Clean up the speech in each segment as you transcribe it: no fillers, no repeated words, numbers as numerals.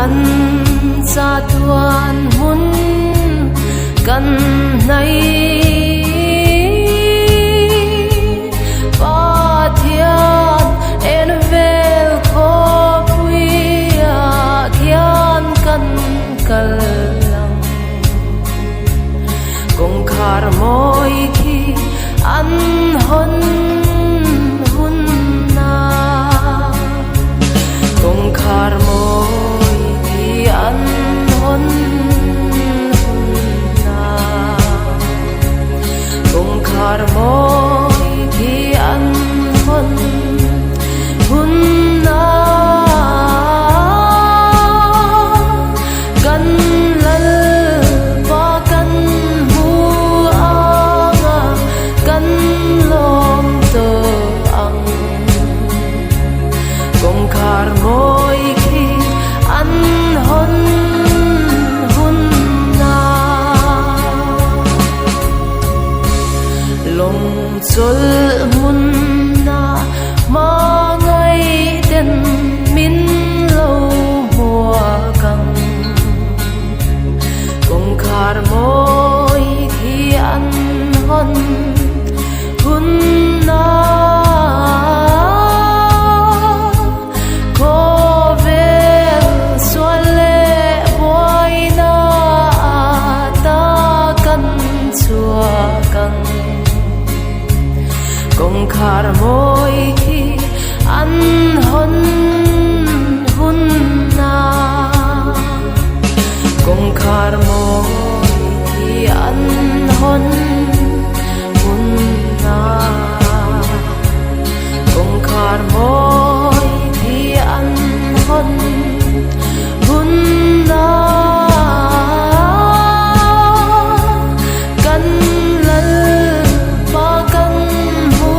an sa tuan mun kan nay pathian en vel kho puia khian kan kalang kong khar moi khi an hon hun na kong khar moi khi an hon hun na kong khar moi khi an hon hun na kan lal pa kan mu anga kan lom to ang kong khar moi khi an hon hun na long chol mun na ma ngai den min lo mùa căng kong khar moi khi an hon hun na ko vel suale boy na ta kan chua căng kong khar moi khi an hon hun na kong khar moi khi an hon hun na kong khar moi khi an hon hun na kan lal pa kan mu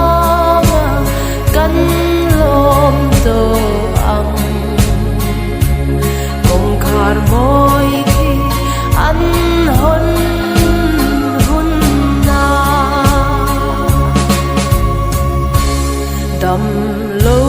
anga kan lom to ang kong khar moi khi an hon hun na dam lo